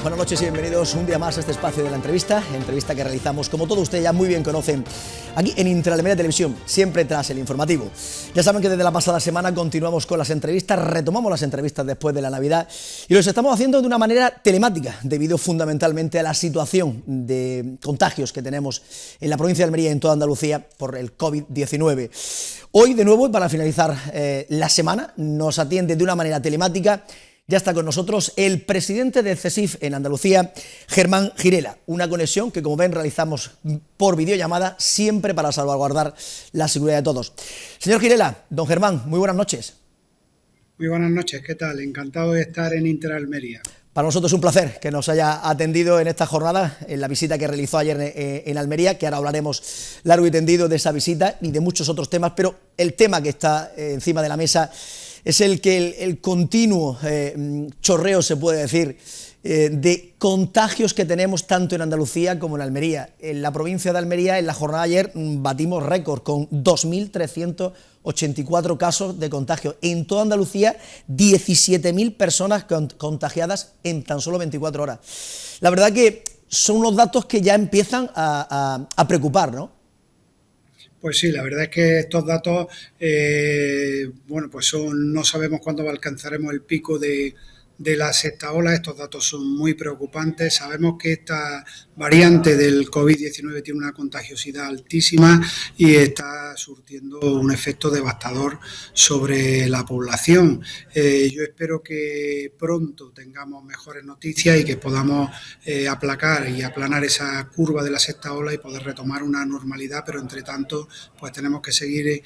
Buenas noches y bienvenidos un día más a este espacio de la entrevista que realizamos, como todos ustedes ya muy bien conocen, aquí en Interalmería Televisión, siempre tras el informativo. Ya saben que desde la pasada semana continuamos con las entrevistas, retomamos las entrevistas después de la Navidad y los estamos haciendo de una manera telemática, debido fundamentalmente a la situación de contagios que tenemos en la provincia de Almería y en toda Andalucía por el COVID-19. Hoy, de nuevo, para finalizar la semana, nos atiende de una manera telemática. Ya está con nosotros el presidente del CSIF en Andalucía, Germán Girela. Una conexión que, como ven, realizamos por videollamada, siempre para salvaguardar la seguridad de todos. Señor Girela, don Germán, muy buenas noches. Muy buenas noches, ¿qué tal? Encantado de estar en Interalmería. Para nosotros es un placer que nos haya atendido en esta jornada, en la visita que realizó ayer en Almería, que ahora hablaremos largo y tendido de esa visita y de muchos otros temas, pero el tema que está encima de la mesa es el continuo chorreo, se puede decir, de contagios que tenemos tanto en Andalucía como en Almería. En la provincia de Almería, en la jornada de ayer, batimos récord con 2.384 casos de contagio. En toda Andalucía, 17.000 personas contagiadas en tan solo 24 horas. La verdad que son unos datos que ya empiezan a preocupar, ¿no? Pues sí, la verdad es que estos datos, no sabemos cuándo alcanzaremos el pico de la sexta ola. Estos datos son muy preocupantes. Sabemos que esta variante del COVID-19 tiene una contagiosidad altísima y está surtiendo un efecto devastador sobre la población. Yo espero que pronto tengamos mejores noticias y que podamos aplacar y aplanar esa curva de la sexta ola y poder retomar una normalidad, pero entre tanto pues tenemos que seguir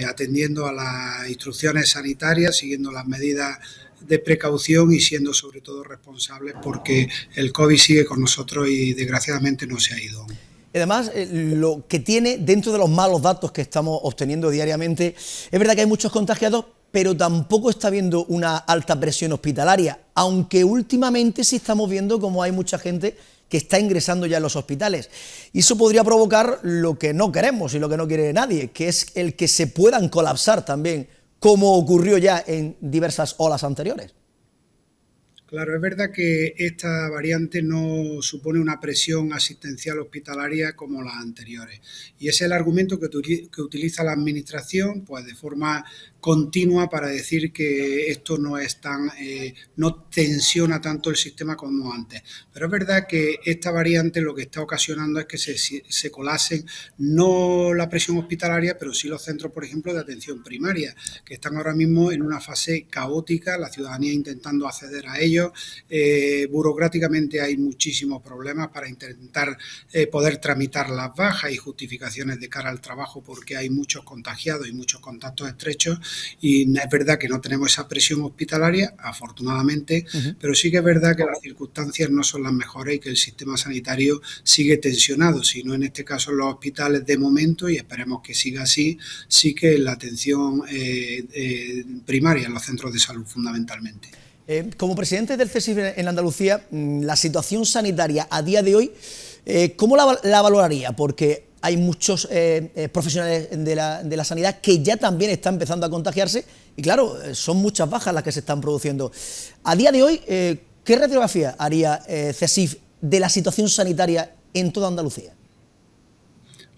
atendiendo a las instrucciones sanitarias, siguiendo las medidas de precaución y siendo sobre todo responsables, porque el COVID sigue con nosotros y desgraciadamente no se ha ido. Además, lo que tiene dentro de los malos datos que estamos obteniendo diariamente, es verdad que hay muchos contagiados, pero tampoco está habiendo una alta presión hospitalaria, aunque últimamente sí estamos viendo como hay mucha gente que está ingresando ya en los hospitales. Y eso podría provocar lo que no queremos y lo que no quiere nadie, que es el que se puedan colapsar también, como ocurrió ya en diversas olas anteriores. Claro, es verdad que esta variante no supone una presión asistencial hospitalaria como las anteriores. Y ese es el argumento que utiliza la Administración, pues de forma continua, para decir que esto no es no tensiona tanto el sistema como antes. Pero es verdad que esta variante lo que está ocasionando es que se colapsen no la presión hospitalaria, pero sí los centros, por ejemplo, de atención primaria, que están ahora mismo en una fase caótica, la ciudadanía intentando acceder a ellos. Burocráticamente hay muchísimos problemas para intentar poder tramitar las bajas y justificaciones de cara al trabajo, porque hay muchos contagiados y muchos contactos estrechos, y es verdad que no tenemos esa presión hospitalaria, afortunadamente, pero sí que es verdad que las circunstancias no son las mejores y que el sistema sanitario sigue tensionado, sino en este caso en los hospitales de momento, y esperemos que siga así, sí que la atención primaria en los centros de salud fundamentalmente. Como presidente del CSIF en Andalucía, la situación sanitaria a día de hoy, ¿cómo la valoraría? Porque hay muchos profesionales de la sanidad que ya también están empezando a contagiarse y claro, son muchas bajas las que se están produciendo. A día de hoy, ¿qué radiografía haría CSIF de la situación sanitaria en toda Andalucía?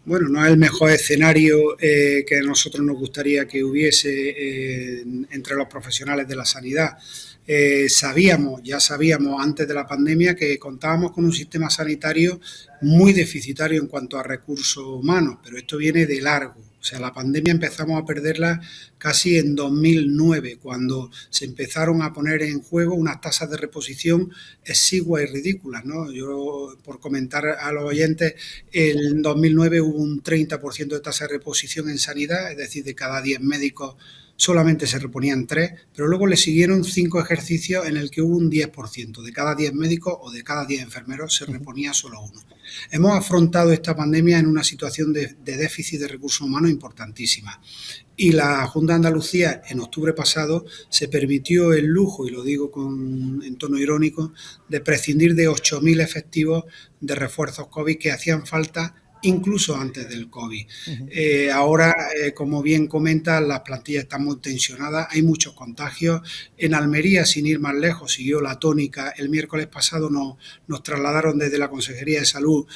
Bueno, no es el mejor escenario que a nosotros nos gustaría que hubiese entre los profesionales de la sanidad. Ya sabíamos antes de la pandemia que contábamos con un sistema sanitario muy deficitario en cuanto a recursos humanos, pero esto viene de largo. O sea, la pandemia empezamos a perderla casi en 2009, cuando se empezaron a poner en juego unas tasas de reposición exiguas y ridículas, ¿no? Yo, por comentar a los oyentes, en 2009 hubo un 30% de tasa de reposición en sanidad, es decir, de cada 10 médicos solamente se reponían 3, pero luego le siguieron 5 ejercicios en el que hubo un 10%. De cada 10 médicos o de cada 10 enfermeros se reponía solo uno. Hemos afrontado esta pandemia en una situación de déficit de recursos humanos importantísima. Y la Junta de Andalucía, en octubre pasado, se permitió el lujo, y lo digo en tono irónico, de prescindir de 8.000 efectivos de refuerzos COVID que hacían falta incluso antes del COVID. Ahora, como bien comenta, las plantillas están muy tensionadas, hay muchos contagios. En Almería, sin ir más lejos, siguió la tónica. El miércoles pasado nos trasladaron desde la Consejería de Salud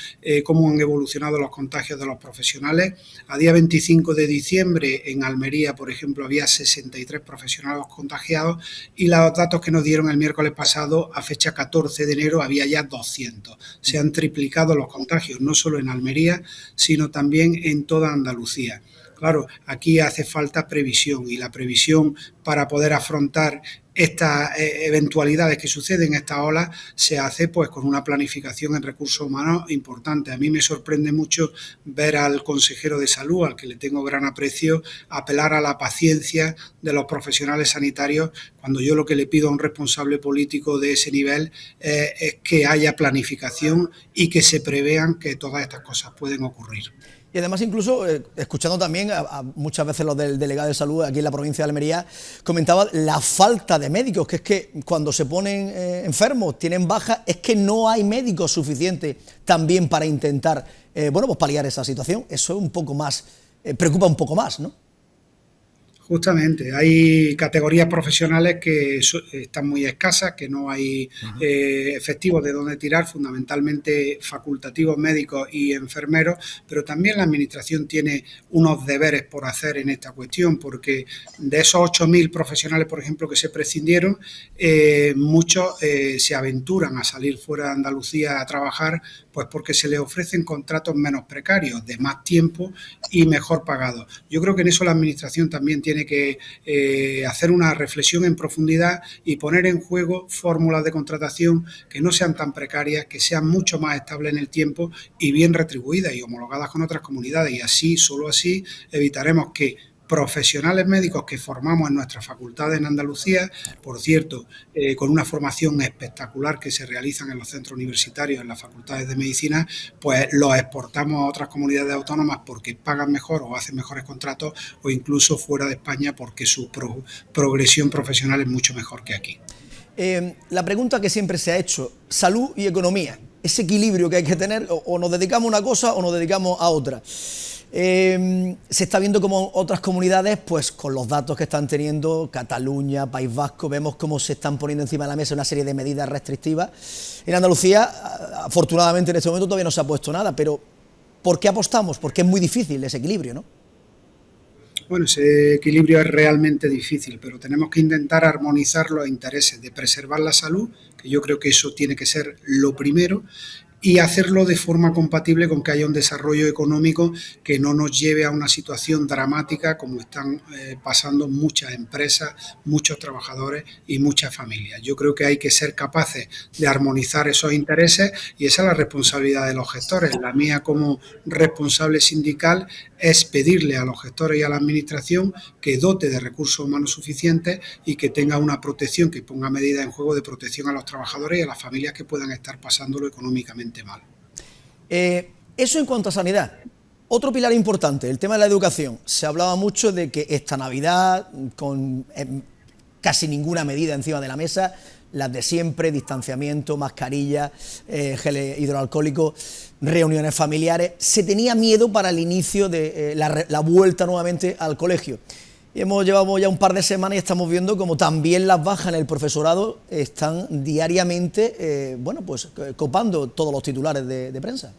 cómo han evolucionado los contagios de los profesionales. A día 25 de diciembre, en Almería, por ejemplo, había 63 profesionales contagiados y los datos que nos dieron el miércoles pasado, a fecha 14 de enero, había ya 200. Se han triplicado los contagios, no solo en Almería, sino también en toda Andalucía. Claro, aquí hace falta previsión y la previsión para poder afrontar estas eventualidades que suceden en esta ola se hace pues con una planificación en recursos humanos importante. A mí me sorprende mucho ver al consejero de salud, al que le tengo gran aprecio, apelar a la paciencia de los profesionales sanitarios, cuando yo lo que le pido a un responsable político de ese nivel es que haya planificación y que se prevean que todas estas cosas pueden ocurrir. Y además incluso, escuchando también a muchas veces los del delegado de salud aquí en la provincia de Almería, comentaba la falta de médicos, que es que cuando se ponen enfermos, tienen baja, es que no hay médicos suficientes también para intentar, bueno, pues paliar esa situación. Eso es un poco más, preocupa un poco más, ¿no? Justamente, hay categorías profesionales que están muy escasas, que no hay efectivos de dónde tirar, fundamentalmente facultativos médicos y enfermeros, pero también la Administración tiene unos deberes por hacer en esta cuestión, porque de esos 8.000 profesionales, por ejemplo, que se prescindieron, muchos se aventuran a salir fuera de Andalucía a trabajar, pues porque se les ofrecen contratos menos precarios, de más tiempo y mejor pagados. Yo creo que en eso la Administración también tiene que hacer una reflexión en profundidad y poner en juego fórmulas de contratación que no sean tan precarias, que sean mucho más estables en el tiempo y bien retribuidas y homologadas con otras comunidades. Y así, solo así, evitaremos que profesionales médicos que formamos en nuestras facultades en Andalucía, por cierto, con una formación espectacular que se realizan en los centros universitarios, en las facultades de medicina, pues los exportamos a otras comunidades autónomas porque pagan mejor o hacen mejores contratos, o incluso fuera de España porque su progresión profesional es mucho mejor que aquí. La pregunta que siempre se ha hecho, salud y economía, ese equilibrio que hay que tener, o nos dedicamos a una cosa o nos dedicamos a otra. Se está viendo como otras comunidades, pues con los datos que están teniendo, Cataluña, País Vasco, vemos cómo se están poniendo encima de la mesa una serie de medidas restrictivas. En Andalucía, afortunadamente en este momento todavía no se ha puesto nada, pero ¿por qué apostamos? Porque es muy difícil ese equilibrio, ¿no? Bueno, ese equilibrio es realmente difícil, pero tenemos que intentar armonizar los intereses de preservar la salud, que yo creo que eso tiene que ser lo primero, y hacerlo de forma compatible con que haya un desarrollo económico que no nos lleve a una situación dramática como están pasando muchas empresas, muchos trabajadores y muchas familias. Yo creo que hay que ser capaces de armonizar esos intereses y esa es la responsabilidad de los gestores. La mía como responsable sindical es pedirle a los gestores y a la Administración que dote de recursos humanos suficientes y que tenga una protección, que ponga medidas en juego de protección a los trabajadores y a las familias que puedan estar pasándolo económicamente mal. Eso en cuanto a sanidad. Otro pilar importante, el tema de la educación. Se hablaba mucho de que esta Navidad, con casi ninguna medida encima de la mesa, las de siempre, distanciamiento, mascarilla, gel hidroalcohólico, reuniones familiares, se tenía miedo para el inicio de la vuelta nuevamente al colegio. Y hemos llevado ya un par de semanas y estamos viendo como también las bajas en el profesorado están diariamente, bueno, pues copando todos los titulares de prensa.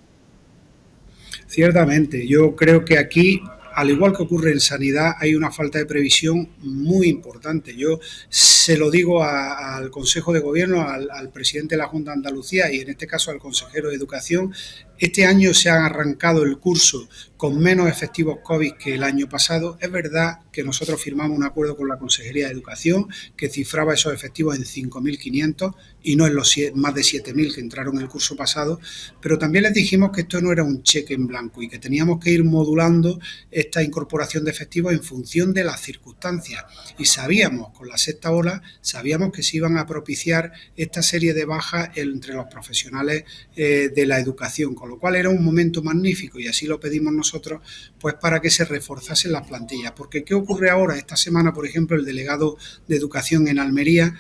Ciertamente, yo creo que aquí, al igual que ocurre en sanidad, hay una falta de previsión muy importante. Yo se lo digo al Consejo de Gobierno, al presidente de la Junta de Andalucía y en este caso al consejero de Educación. Este año se ha arrancado el curso con menos efectivos COVID que el año pasado. Es verdad que nosotros firmamos un acuerdo con la Consejería de Educación que cifraba esos efectivos en 5.500 y no en los más de 7.000 que entraron el curso pasado, pero también les dijimos que esto no era un cheque en blanco y que teníamos que ir modulando esta incorporación de efectivos en función de las circunstancias. Y sabíamos, con la sexta ola, sabíamos que se iban a propiciar esta serie de bajas entre los profesionales de la educación, con lo cual era un momento magnífico y así lo pedimos nosotros, pues para que se reforzasen las plantillas. Porque ¿qué ocurre ahora? Esta semana, por ejemplo, el delegado de Educación en Almería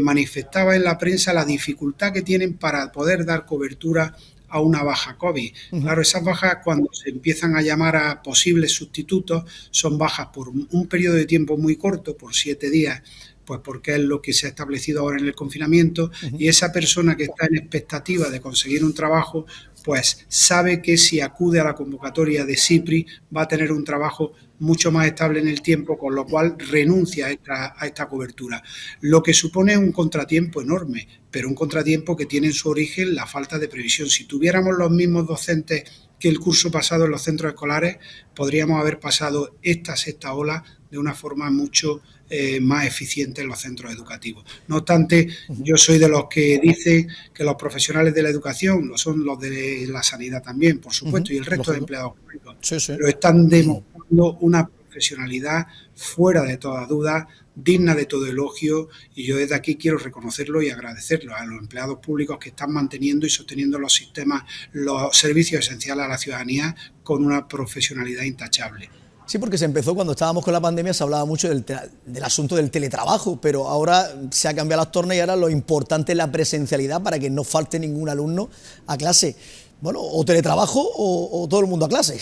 manifestaba en la prensa la dificultad que tienen para poder dar cobertura a una baja COVID. Claro, esas bajas, cuando se empiezan a llamar a posibles sustitutos, son bajas por un periodo de tiempo muy corto, por 7 días, pues porque es lo que se ha establecido ahora en el confinamiento, y esa persona que está en expectativa de conseguir un trabajo, pues sabe que si acude a la convocatoria de SIPRI va a tener un trabajo mucho más estable en el tiempo, con lo cual renuncia a esta cobertura. Lo que supone un contratiempo enorme, pero un contratiempo que tiene en su origen la falta de previsión. Si tuviéramos los mismos docentes que el curso pasado en los centros escolares, podríamos haber pasado esta sexta ola de una forma mucho más eficiente en los centros educativos. No obstante, yo soy de los que dicen que los profesionales de la educación, lo son los de la sanidad también, por supuesto, y el resto de empleados públicos, pero están demostrando una profesionalidad fuera de toda duda, digna de todo elogio, y yo desde aquí quiero reconocerlo y agradecerlo a los empleados públicos que están manteniendo y sosteniendo los sistemas, los servicios esenciales a la ciudadanía con una profesionalidad intachable. Sí, porque se empezó cuando estábamos con la pandemia, se hablaba mucho del asunto del teletrabajo, pero ahora se ha cambiado las tornas y ahora lo importante es la presencialidad para que no falte ningún alumno a clase. Bueno, o teletrabajo o todo el mundo a clase.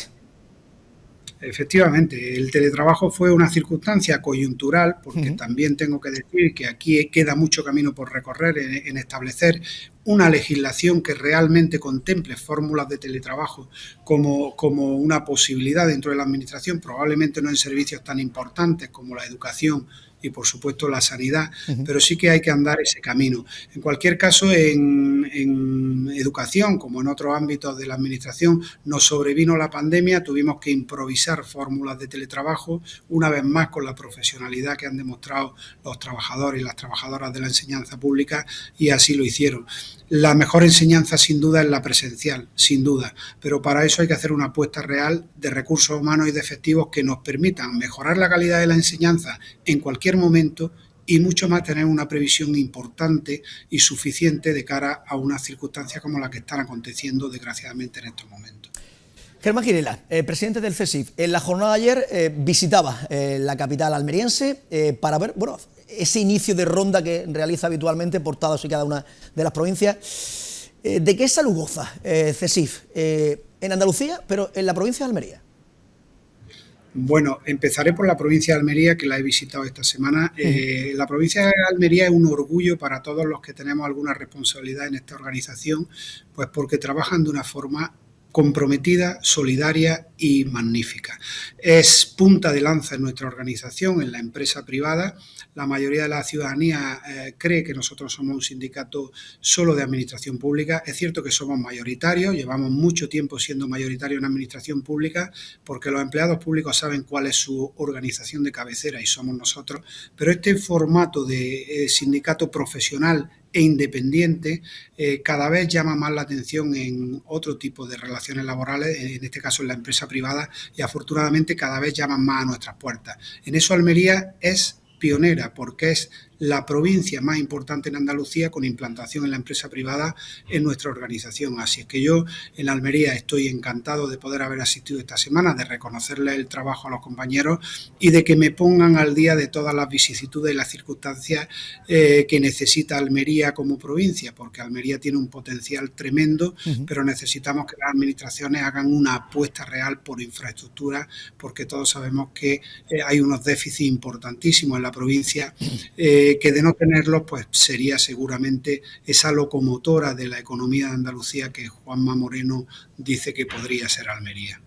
Efectivamente, el teletrabajo fue una circunstancia coyuntural, porque también tengo que decir que aquí queda mucho camino por recorrer en establecer una legislación que realmente contemple fórmulas de teletrabajo como una posibilidad dentro de la administración, probablemente no en servicios tan importantes como la educación y por supuesto la sanidad, pero sí que hay que andar ese camino. En cualquier caso, en educación, como en otros ámbitos de la administración, nos sobrevino la pandemia, tuvimos que improvisar fórmulas de teletrabajo, una vez más con la profesionalidad que han demostrado los trabajadores y las trabajadoras de la enseñanza pública, y así lo hicieron. La mejor enseñanza sin duda es la presencial, sin duda, pero para eso hay que hacer una apuesta real de recursos humanos y de efectivos que nos permitan mejorar la calidad de la enseñanza en cualquier momento y mucho más tener una previsión importante y suficiente de cara a unas circunstancias como las que están aconteciendo desgraciadamente en estos momentos. Germán Girela, presidente del CESIF, en la jornada de ayer visitaba la capital almeriense para ver, bueno, ese inicio de ronda que realiza habitualmente por todas y cada una de las provincias. ¿De qué salud goza CESIF en Andalucía, pero en la provincia de Almería? Bueno, empezaré por la provincia de Almería, que la he visitado esta semana. La provincia de Almería es un orgullo para todos los que tenemos alguna responsabilidad en esta organización, pues porque trabajan de una forma comprometida, solidaria y magnífica. Es punta de lanza en nuestra organización, en la empresa privada. La mayoría de la ciudadanía cree que nosotros somos un sindicato solo de administración pública. Es cierto que somos mayoritarios, llevamos mucho tiempo siendo mayoritarios en administración pública, porque los empleados públicos saben cuál es su organización de cabecera y somos nosotros, pero este formato de sindicato profesional e independiente cada vez llama más la atención en otro tipo de relaciones laborales, en este caso en la empresa privada, y afortunadamente cada vez llaman más a nuestras puertas. En eso Almería es pionera, porque es la provincia más importante en Andalucía con implantación en la empresa privada en nuestra organización. Así es que yo en Almería estoy encantado de poder haber asistido esta semana, de reconocerle el trabajo a los compañeros y de que me pongan al día de todas las vicisitudes y las circunstancias que necesita Almería como provincia, porque Almería tiene un potencial tremendo, pero necesitamos que las administraciones hagan una apuesta real por infraestructura, porque todos sabemos que hay unos déficits importantísimos en la provincia, que de no tenerlos pues sería seguramente esa locomotora de la economía de Andalucía que Juanma Moreno dice que podría ser Almería.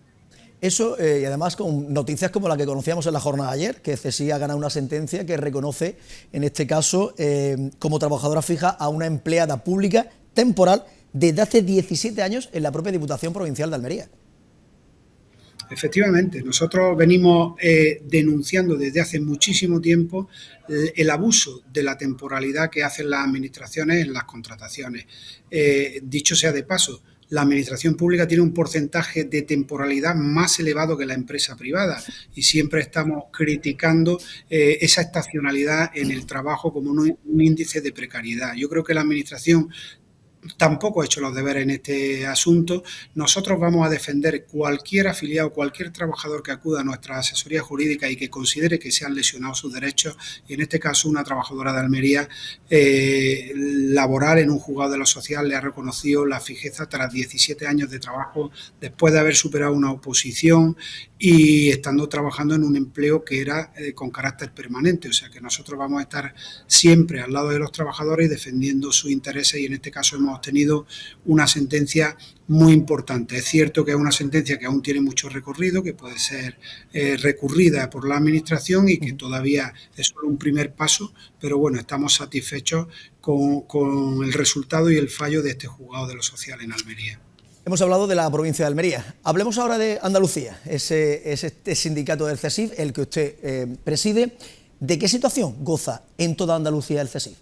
Eso, y además con noticias como la que conocíamos en la jornada de ayer, que CESIF ha ganado una sentencia que reconoce, en este caso, como trabajadora fija a una empleada pública temporal desde hace 17 años en la propia Diputación Provincial de Almería. Efectivamente, nosotros venimos denunciando desde hace muchísimo tiempo el abuso de la temporalidad que hacen las administraciones en las contrataciones. Dicho sea de paso, la administración pública tiene un porcentaje de temporalidad más elevado que la empresa privada y siempre estamos criticando esa estacionalidad en el trabajo como un índice de precariedad. Yo creo que la administración tampoco ha hecho los deberes en este asunto. Nosotros vamos a defender cualquier afiliado, cualquier trabajador que acuda a nuestra asesoría jurídica y que considere que se han lesionado sus derechos, y en este caso una trabajadora de Almería laboral en un juzgado de lo social le ha reconocido la fijeza tras 17 años de trabajo, después de haber superado una oposición y estando trabajando en un empleo que era con carácter permanente. O sea que nosotros vamos a estar siempre al lado de los trabajadores y defendiendo sus intereses, y en este caso hemos obtenido una sentencia muy importante. Es cierto que es una sentencia que aún tiene mucho recorrido, que puede ser recurrida por la Administración y que todavía es solo un primer paso, pero bueno, estamos satisfechos con el resultado y el fallo de este juzgado de lo social en Almería. Hemos hablado de la provincia de Almería. Hablemos ahora de Andalucía, este sindicato del CESIF, el que usted preside. ¿De qué situación goza en toda Andalucía el CESIF?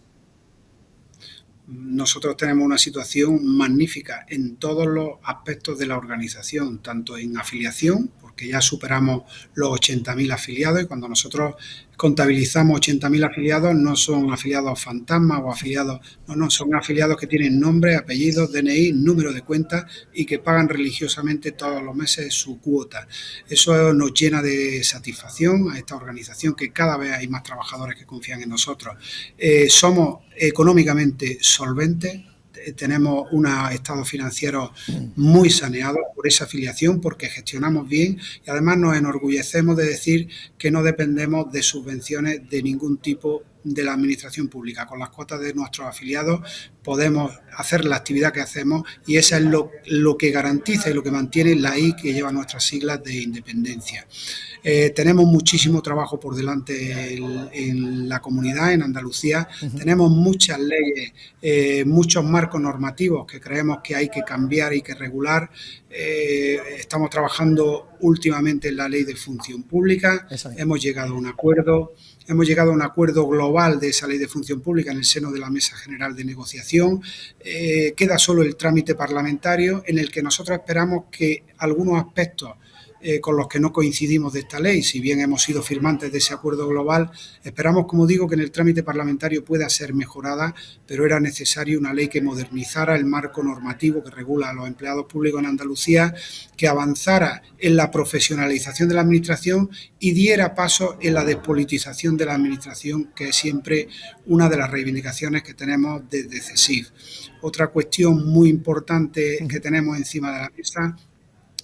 Nosotros tenemos una situación magnífica en todos los aspectos de la organización, tanto en afiliación, porque ya superamos los 80.000 afiliados, y cuando nosotros contabilizamos 80.000 afiliados no son afiliados fantasmas o afiliados, no, son afiliados que tienen nombre, apellidos, DNI, número de cuenta y que pagan religiosamente todos los meses su cuota. Eso nos llena de satisfacción a esta organización, que cada vez hay más trabajadores que confían en nosotros. Somos económicamente solventes, tenemos un estado financiero muy saneado por esa afiliación, porque gestionamos bien y además nos enorgullecemos de decir que no dependemos de subvenciones de ningún tipo de la administración pública. Con las cuotas de nuestros afiliados podemos hacer la actividad que hacemos, y eso es lo que garantiza y lo que mantiene la I que lleva nuestras siglas de independencia. Tenemos muchísimo trabajo por delante en la comunidad, en Andalucía. Tenemos muchas leyes, muchos marcos normativos que creemos que hay que cambiar y que regular. Estamos trabajando últimamente en la ley de función pública. Hemos llegado a un acuerdo. Hemos llegado a un acuerdo global de esa ley de función pública en el seno de la Mesa General de Negociación. Queda solo el trámite parlamentario, en el que nosotros esperamos que algunos aspectos con los que no coincidimos de esta ley, si bien hemos sido firmantes de ese acuerdo global, esperamos, como digo, que en el trámite parlamentario pueda ser mejorada, pero era necesario una ley que modernizara el marco normativo que regula a los empleados públicos en Andalucía, que avanzara en la profesionalización de la Administración y diera paso en la despolitización de la Administración, que es siempre una de las reivindicaciones que tenemos desde CESIF. Otra cuestión muy importante que tenemos encima de la mesa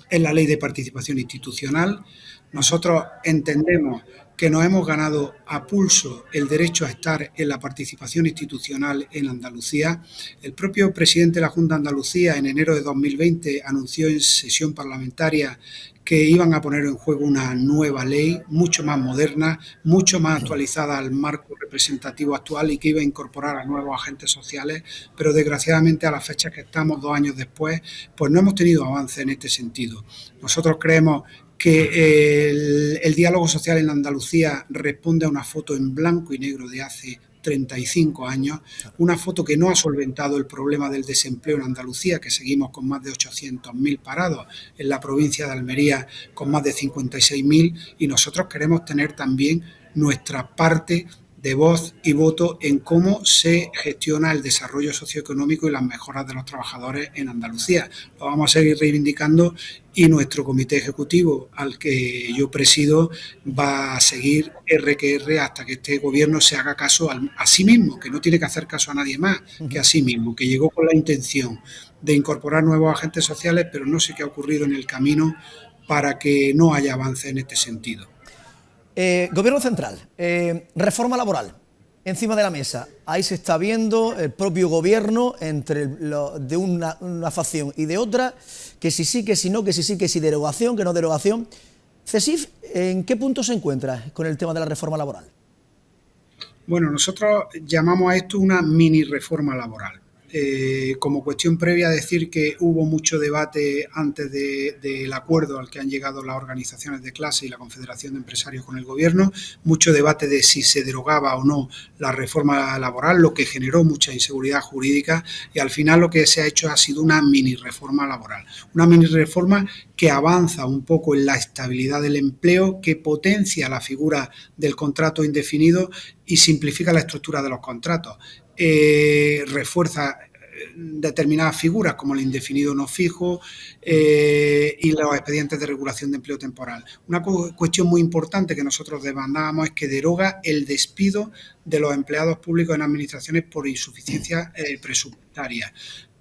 es la ley de participación institucional. Nosotros entendemos que nos hemos ganado a pulso el derecho a estar en la participación institucional en Andalucía. El propio presidente de la Junta de Andalucía en enero de 2020 anunció en sesión parlamentaria que iban a poner en juego una nueva ley, mucho más moderna, mucho más actualizada al marco representativo actual, y que iba a incorporar a nuevos agentes sociales, pero desgraciadamente a las fechas que estamos, 2 años después, pues no hemos tenido avance en este sentido. Nosotros creemos que el diálogo social en Andalucía responde a una foto en blanco y negro de hace 35 años, una foto que no ha solventado el problema del desempleo en Andalucía, que seguimos con más de 800.000 parados, en la provincia de Almería con más de 56.000, y nosotros queremos tener también nuestra parte de voz y voto en cómo se gestiona el desarrollo socioeconómico y las mejoras de los trabajadores en Andalucía. Lo vamos a seguir reivindicando, y nuestro comité ejecutivo, al que yo presido, va a seguir R que R hasta que este gobierno se haga caso a sí mismo, que no tiene que hacer caso a nadie más que a sí mismo, que llegó con la intención de incorporar nuevos agentes sociales, pero no sé qué ha ocurrido en el camino para que no haya avance en este sentido. Gobierno central, reforma laboral, encima de la mesa. Ahí se está viendo el propio gobierno de una facción y de otra, que si sí, que si no, que si sí, que si derogación, que no derogación. CESIF, ¿en qué punto se encuentra con el tema de la reforma laboral? Bueno, nosotros llamamos a esto una mini reforma laboral. Como cuestión previa, decir que hubo mucho debate antes del acuerdo al que han llegado las organizaciones de clase y la Confederación de Empresarios con el Gobierno, mucho debate de si se derogaba o no la reforma laboral, lo que generó mucha inseguridad jurídica, y al final lo que se ha hecho ha sido una mini reforma laboral, una mini reforma que avanza un poco en la estabilidad del empleo, que potencia la figura del contrato indefinido y simplifica la estructura de los contratos. Refuerza determinadas figuras como el indefinido no fijo y los expedientes de regulación de empleo temporal. Una cuestión muy importante que nosotros demandábamos es que deroga el despido de los empleados públicos en administraciones por insuficiencia presupuestaria.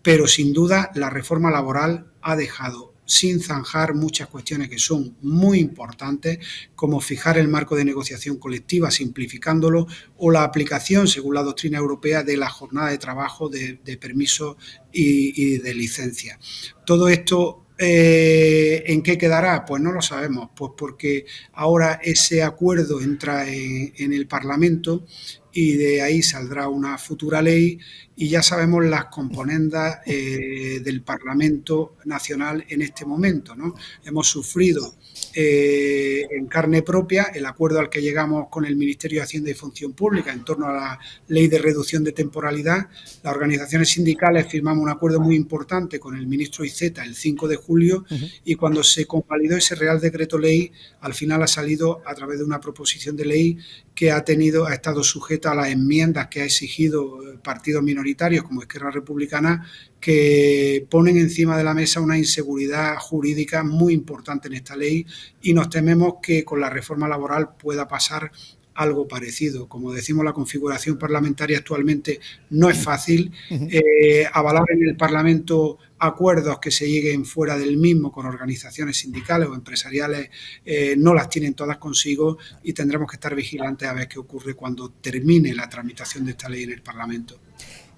Pero sin duda la reforma laboral ha dejado sin zanjar muchas cuestiones que son muy importantes, como fijar el marco de negociación colectiva simplificándolo o la aplicación, según la doctrina europea, de la jornada de trabajo, de permisos y de licencia. Todo esto, ¿en qué quedará? Pues no lo sabemos, pues porque ahora ese acuerdo entra en el Parlamento y de ahí saldrá una futura ley y ya sabemos las componendas del Parlamento Nacional en este momento, ¿no? Hemos sufrido en carne propia el acuerdo al que llegamos con el Ministerio de Hacienda y Función Pública en torno a la ley de reducción de temporalidad. Las organizaciones sindicales firmamos un acuerdo muy importante con el ministro Iceta el 5 de julio y cuando se convalidó ese Real Decreto Ley, al final ha salido a través de una proposición de ley que ha estado sujeta a las enmiendas que ha exigido partidos minoritarios como Esquerra Republicana, que ponen encima de la mesa una inseguridad jurídica muy importante en esta ley y nos tememos que con la reforma laboral pueda pasar algo parecido. Como decimos, la configuración parlamentaria actualmente no es fácil. Avalar en el Parlamento acuerdos que se lleguen fuera del mismo con organizaciones sindicales o empresariales no las tienen todas consigo y tendremos que estar vigilantes a ver qué ocurre cuando termine la tramitación de esta ley en el Parlamento.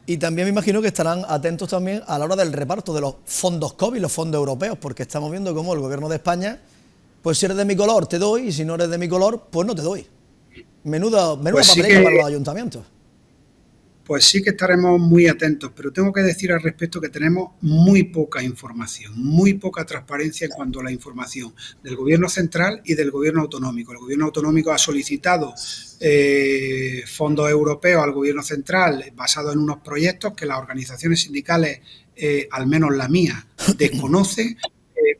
Y también me imagino que estarán atentos también a la hora del reparto de los fondos COVID, los fondos europeos, porque estamos viendo cómo el gobierno de España, pues si eres de mi color te doy y si no eres de mi color, pues no te doy. Menuda pues papeleta para los ayuntamientos. Pues sí que estaremos muy atentos, pero tengo que decir al respecto que tenemos muy poca información, muy poca transparencia en cuanto a la información del Gobierno central y del Gobierno autonómico. El Gobierno autonómico ha solicitado fondos europeos al Gobierno central basados en unos proyectos que las organizaciones sindicales, al menos la mía, desconoce.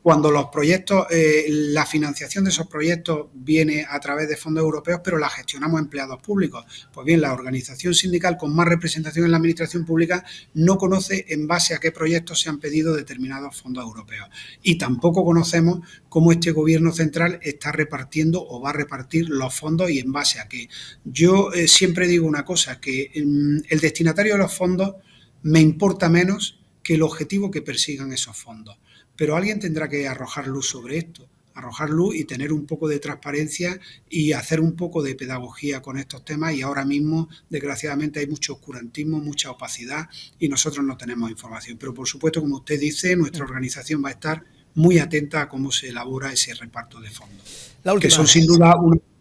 Cuando los proyectos, la financiación de esos proyectos viene a través de fondos europeos, pero la gestionamos empleados públicos. Pues bien, la organización sindical con más representación en la administración pública no conoce en base a qué proyectos se han pedido determinados fondos europeos. Y tampoco conocemos cómo este gobierno central está repartiendo o va a repartir los fondos y en base a qué. Yo siempre digo una cosa, que el destinatario de los fondos me importa menos que el objetivo que persigan esos fondos. Pero alguien tendrá que arrojar luz sobre esto, arrojar luz y tener un poco de transparencia y hacer un poco de pedagogía con estos temas y ahora mismo, desgraciadamente, hay mucho oscurantismo, mucha opacidad y nosotros no tenemos información. Pero, por supuesto, como usted dice, nuestra organización va a estar muy atenta a cómo se elabora ese reparto de fondos, que son sin duda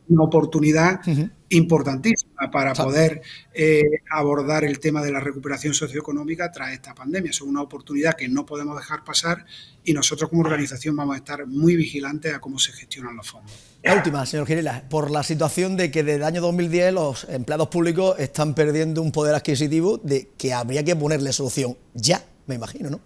una oportunidad importantísima para poder abordar el tema de la recuperación socioeconómica tras esta pandemia. Es una oportunidad que no podemos dejar pasar y nosotros como organización vamos a estar muy vigilantes a cómo se gestionan los fondos. La última, señor Girela, por la situación de que desde el año 2010 los empleados públicos están perdiendo un poder adquisitivo de que habría que ponerle solución ya, me imagino, ¿no?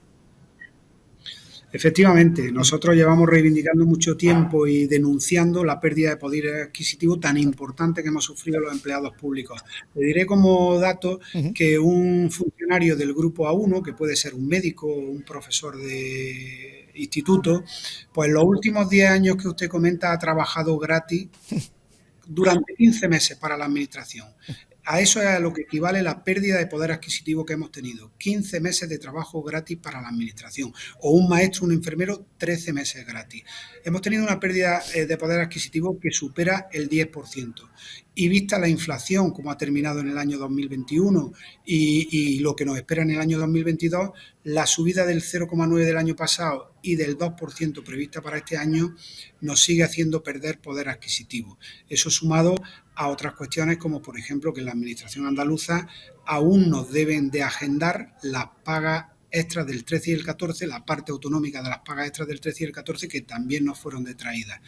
Efectivamente, nosotros llevamos reivindicando mucho tiempo y denunciando la pérdida de poder adquisitivo tan importante que hemos sufrido los empleados públicos. Le diré como dato que un funcionario del grupo A1, que puede ser un médico o un profesor de instituto, pues los últimos 10 años que usted comenta ha trabajado gratis durante 15 meses para la administración. A eso es a lo que equivale la pérdida de poder adquisitivo que hemos tenido. 15 meses de trabajo gratis para la administración. O un maestro, un enfermero, 13 meses gratis. Hemos tenido una pérdida de poder adquisitivo que supera el 10%. Y vista la inflación, como ha terminado en el año 2021 y lo que nos espera en el año 2022, la subida del 0,9% del año pasado y del 2% prevista para este año nos sigue haciendo perder poder adquisitivo. Eso sumado a otras cuestiones como, por ejemplo, que en la administración andaluza aún nos deben de agendar las pagas extras del 13 y el 14, la parte autonómica de las pagas extras del 13 y el 14 que también nos fueron detraídas.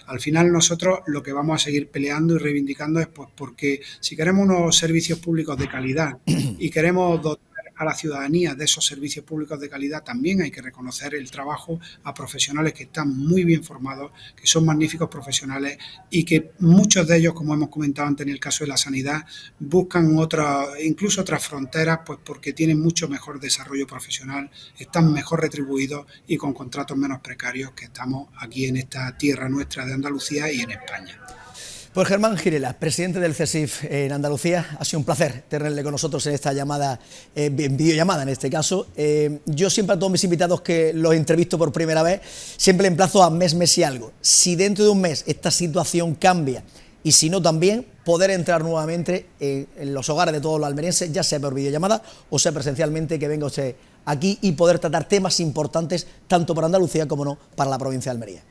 Al final nosotros lo que vamos a seguir peleando y reivindicando es pues porque si queremos unos servicios públicos de calidad y queremos dotar a la ciudadanía de esos servicios públicos de calidad, también hay que reconocer el trabajo a profesionales que están muy bien formados, que son magníficos profesionales y que muchos de ellos, como hemos comentado antes en el caso de la sanidad, buscan incluso otras fronteras, pues porque tienen mucho mejor desarrollo profesional, están mejor retribuidos y con contratos menos precarios que estamos aquí en esta tierra nuestra de Andalucía y en España. Pues Germán Girela, presidente del CESIF en Andalucía, ha sido un placer tenerle con nosotros en esta llamada, en videollamada en este caso. Yo siempre a todos mis invitados que los entrevisto por primera vez, siempre le emplazo a mes y algo. Si dentro de un mes esta situación cambia y si no también, poder entrar nuevamente en los hogares de todos los almerienses, ya sea por videollamada o sea presencialmente, que venga usted aquí y poder tratar temas importantes tanto para Andalucía como no para la provincia de Almería.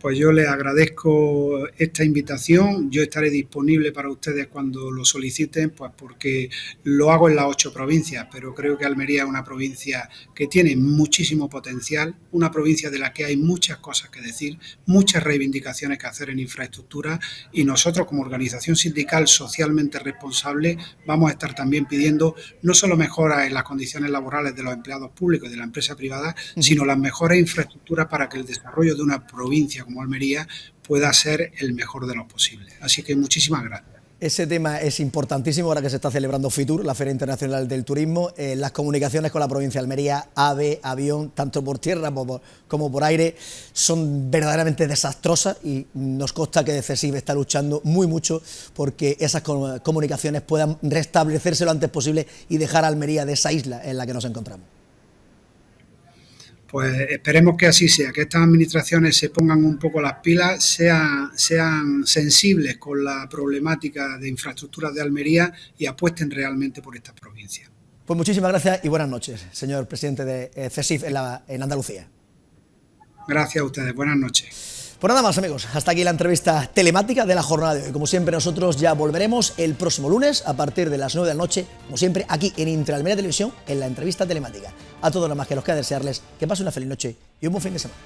Pues yo les agradezco esta invitación, yo estaré disponible para ustedes cuando lo soliciten, pues porque lo hago en las 8 provincias, pero creo que Almería es una provincia que tiene muchísimo potencial, una provincia de la que hay muchas cosas que decir, muchas reivindicaciones que hacer en infraestructura y nosotros como organización sindical socialmente responsable vamos a estar también pidiendo no solo mejoras en las condiciones laborales de los empleados públicos y de la empresa privada, sino las mejores infraestructuras para que el desarrollo de una provincia como Almería pueda ser el mejor de los posibles. Así que muchísimas gracias. Ese tema es importantísimo ahora que se está celebrando FITUR, la Feria Internacional del Turismo. Las comunicaciones con la provincia de Almería, AVE, avión, tanto por tierra como por aire, son verdaderamente desastrosas y nos consta que CESIF está luchando mucho porque esas comunicaciones puedan restablecerse lo antes posible y dejar a Almería de esa isla en la que nos encontramos. Pues esperemos que así sea, que estas administraciones se pongan un poco las pilas, sean sensibles con la problemática de infraestructuras de Almería y apuesten realmente por esta provincia. Pues muchísimas gracias y buenas noches, señor presidente de CESIF en Andalucía. Gracias a ustedes, buenas noches. Pues nada más, amigos, hasta aquí la entrevista telemática de la jornada de hoy. Como siempre, nosotros ya volveremos el próximo lunes a partir de las 9 de la noche, como siempre, aquí en Interalmería Televisión, en la entrevista telemática. A todos los más que nos queda desearles que pasen una feliz noche y un buen fin de semana.